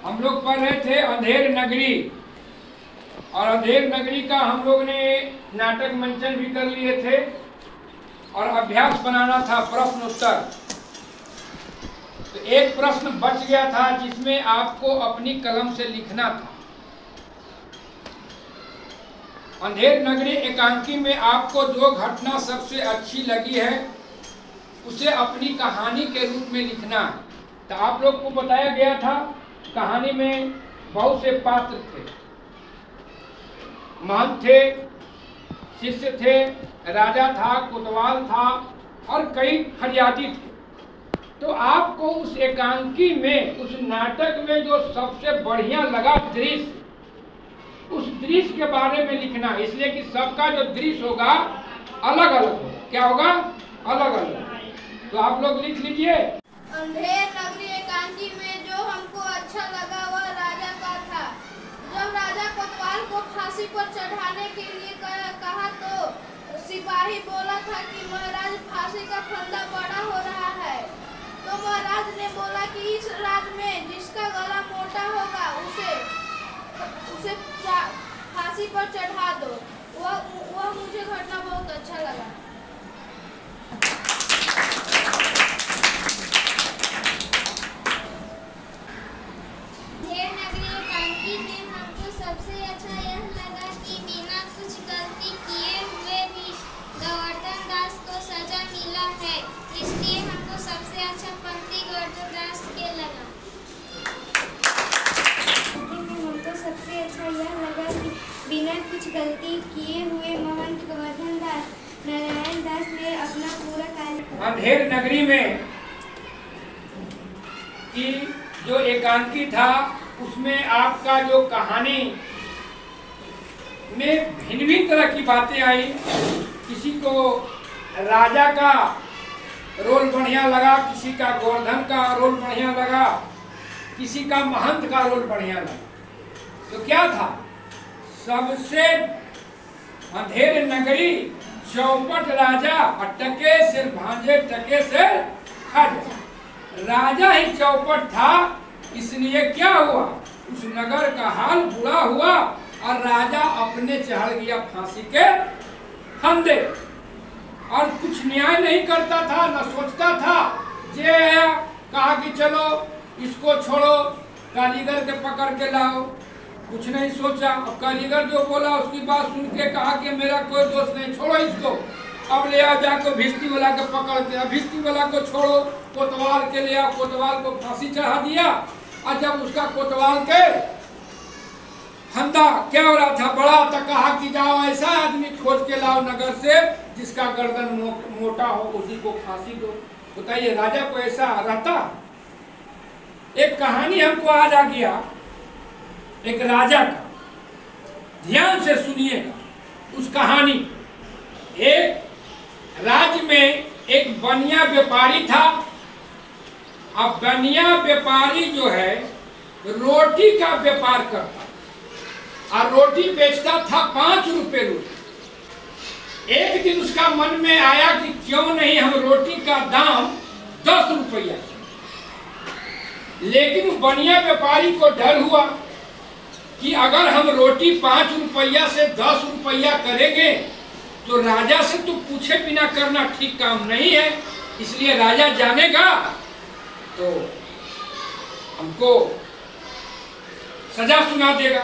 हम लोग पढ़ रहे थे अंधेर नगरी, और अंधेर नगरी का हम लोग ने नाटक मंचन भी कर लिए थे और अभ्यास बनाना था प्रश्न उत्तर। तो एक प्रश्न बच गया था जिसमें आपको अपनी कलम से लिखना था। अंधेर नगरी एकांकी में आपको जो घटना सबसे अच्छी लगी है उसे अपनी कहानी के रूप में लिखना है। तो आप लोग को बताया गया था कहानी में बहुत से पात्र थे, महंत थे, शिष्य थे, राजा था, कोतवाल था और कई फरियादी थे। तो आपको उस एकांकी में, उस नाटक में जो सबसे बढ़िया लगा दृश्य, उस दृश्य के बारे में लिखना, इसलिए कि सबका जो दृश्य होगा अलग अलग होगा। क्या होगा? अलग अलग। तो आप लोग लिख लीजिए। अंधेर नगरी एकांकी में जो हमको अच्छा लगा वह राजा का था। जब राजा कोतवाल को फांसी पर चढ़ाने के लिए कहा तो सिपाही बोला था कि महाराज फांसी का फंदा बड़ा हो रहा है। तो महाराज ने बोला कि इस राज में जिसका गला मोटा होगा उसे फांसी पर चढ़ा दो। वह मुझे घटना बहुत अच्छा लगा। सबसे अच्छा यह लगा कि बिना कुछ गलती किए हुए भी गोवर्धन दास को सजा मिला है, इसलिए हमको सबसे अच्छा पंक्ति गोवर्धन दास के लगा। हमको सबसे अच्छा यह लगा कि बिना कुछ गलती किए हुए महंत गोवर्धन दास नारायण दास ने अपना पूरा कार्य। अंधेर नगरी में की जो एकांकी था उसमें आपका जो कहानी में भिन्न भिन्न तरह की बातें आई। किसी को राजा का रोल बढ़िया लगा, किसी का गोवर्धन का रोल बढ़िया लगा, किसी का महंत का रोल बढ़िया लगा। तो क्या था? सबसे अंधेर नगरी चौपट राजा और टके सिर भांजे टके से खाजा। राजा ही चौपट था, इसलिए क्या हुआ? उस नगर का हाल बुरा हुआ और राजा अपने चढ़ गया फांसी के फंदे और कुछ न्याय नहीं करता था, न सोचता था। जे आया कहा कि चलो इसको छोड़ो, कारीगर के पकड़ के लाओ, कुछ नहीं सोचा। अब कारीगर जो बोला उसकी बात सुन के कहा कि मेरा कोई दोष नहीं, छोड़ो इसको, अब ले आओ जाकर भिस्ती वाला के पकड़ के। भिस्ती वाला को छोड़ो, कोतवाल के ले आओ, कोतवाल को फांसी चढ़ा दिया। और जब उसका कोतवाल के फंदा क्या हो रहा था बड़ा, तो कहा कि जाओ ऐसा आदमी खोज के लाओ नगर से जिसका गर्दन मोटा हो, उसी को फांसी दो। बताइए राजा को ऐसा रहता? एक कहानी हमको आज आ गया एक राजा का, ध्यान से सुनिएगा उस कहानी। एक राज्य में एक बनिया व्यापारी था। अब बनिया व्यापारी जो है रोटी का व्यापार करता और रोटी बेचता था 5 रुपए रोटी। एक दिन उसका मन में आया कि क्यों नहीं हम रोटी का दाम 10 रुपया। लेकिन बनिया व्यापारी को डर हुआ कि अगर हम रोटी 5 रुपया से 10 रुपया करेंगे तो राजा से तो पूछे बिना करना ठीक काम नहीं है, इसलिए राजा जानेगा तो हमको सजा सुना देगा।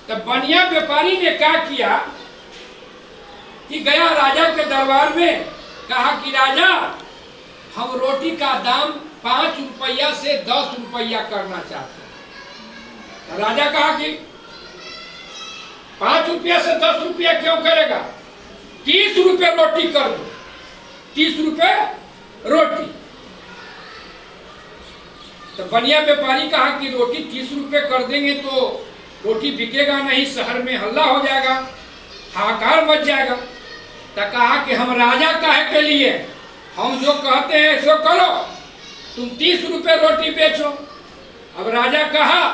तब बनिया व्यापारी ने क्या किया कि गया राजा के दरबार में, कहा कि राजा हम रोटी का दाम 5 रुपया से 10 रुपया करना चाहते हैं। राजा कहा कि 5 रुपया से 10 रुपया क्यों करेगा, 30 रुपये रोटी कर दो, 30 रुपये रोटी। तो बनिया व्यापारी कहा कि रोटी 30 रुपये कर देंगे तो रोटी बिकेगा नहीं, शहर में हल्ला हो जाएगा, हाहाकार मच जाएगा। तो कहा कि हम राजा काहे के लिए, हम जो कहते हैं सो करो, तुम 30 रुपये रोटी बेचो। अब राजा कहा,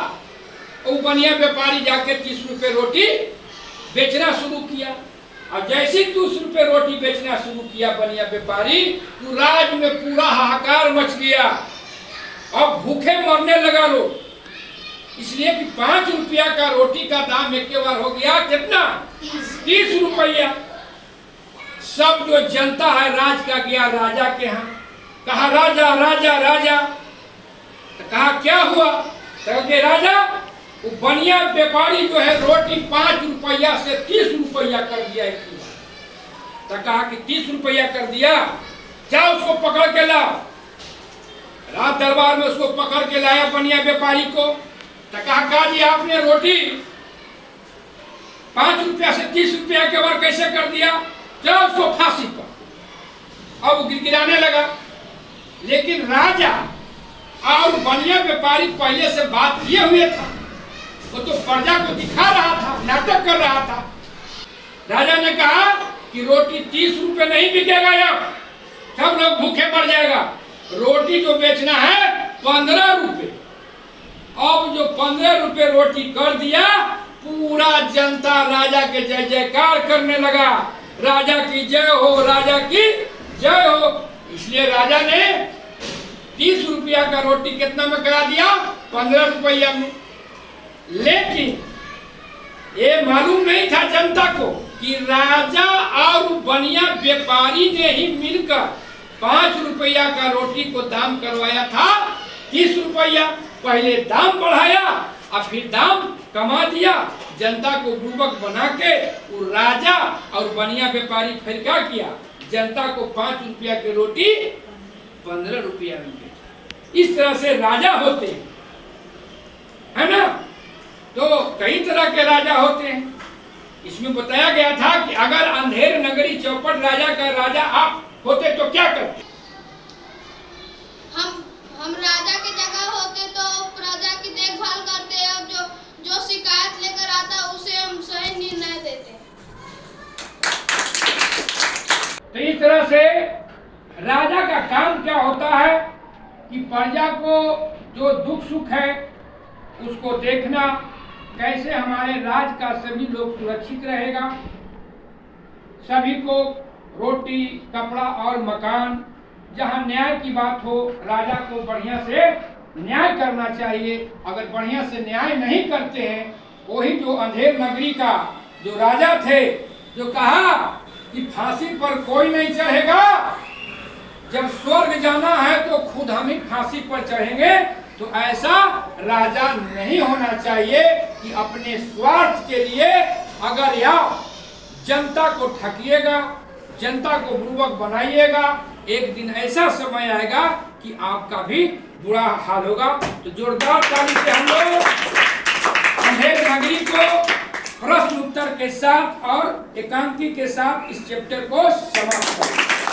वो बनिया व्यापारी जाके 30 रुपये रोटी बेचना शुरू किया। और जैसे 30 रुपये रोटी बेचना शुरू किया बनिया व्यापारी, तो राज्य में पूरा हाहाकार मच गया। अब भूखे मरने लगा लोग, इसलिए कि 5 रुपया का रोटी का दाम एक बार हो गया कितना? 30 रुपया। सब जो जनता है राज का गया राजा के यहाँ, कहा राजा राजा राजा। तो कहा क्या हुआ? तो के राजा वो बनिया व्यापारी जो है रोटी 5 रुपया से 30 रुपया कर दिया एक बार। तो कहा कि 30 रुपया कर दिया, जाओ उसको पकड़ के लाओ। रात दरबार में उसको पकड़ के लाया बनिया व्यापारी को। तो कहा जी आपने रोटी 5 रुपया से 30 रुपया के बार कैसे कर दिया? जाओ उसको फांसी पर। अब वो गिड़गिड़ाने लगा। लेकिन राजा और बनिया व्यापारी पहले से बात किए हुए था, वो तो प्रजा को दिखा रहा था, नाटक कर रहा था। राजा ने कहा कि रोटी 30 रुपए नहीं बिकेगा, यार सब लोग भूखे मर जाएगा। रोटी जो बेचना है 15 रुपए। अब जो 15 रुपए रोटी कर दिया, पूरा जनता राजा के जय जयकार करने लगा, राजा की जय हो, राजा की जय हो। इसलिए राजा ने 30 रुपया का रोटी कितना में करा दिया? 15 रुपया में। लेकिन ये मालूम नहीं था जनता को कि राजा और बनिया व्यापारी ने ही मिलकर 5 रुपया का रोटी को दाम करवाया था 30 रुपया। पहले दाम बढ़ाया और फिर दाम कमा दिया, जनता को बुर्बक बना के वो राजा और बनिया व्यापारी फिर क्या किया? जनता को 5 रुपया की रोटी 15 रुपया में बेचा। इस तरह से राजा होते हैं, है ना? तो कई तरह के राजा होते हैं। इसमें बताया गया था कि अगर अंधेर नगरी चौपट राजा का राजा आप होते तो क्या करते? हम राजा की जगह होते तो प्रजा की देखभाल करते और जो शिकायत लेकर आता उसे हम सही निर्णय देते। तो इस तरह से राजा का काम क्या होता है कि प्रजा को जो दुख सुख है उसको देखना, कैसे हमारे राज्य का सभी लोग सुरक्षित रहेगा, सभी को रोटी कपड़ा और मकान। जहाँ न्याय की बात हो, राजा को बढ़िया से न्याय करना चाहिए। अगर बढ़िया से न्याय नहीं करते हैं, वही जो अंधेर नगरी का जो राजा थे, जो कहा कि फांसी पर कोई नहीं चढ़ेगा, जब स्वर्ग जाना है तो खुद हम ही फांसी पर चढ़ेंगे। तो ऐसा राजा नहीं होना चाहिए कि अपने स्वार्थ के लिए अगर या जनता को ठगिएगा, जनता को बुर्बक बनाइएगा, एक दिन ऐसा समय आएगा कि आपका भी बुरा हाल होगा। तो जोरदार ताली से हम लोग अंधेर नगरी को प्रश्न उत्तर के साथ और एकांकी के साथ इस चैप्टर को समाप्त करें।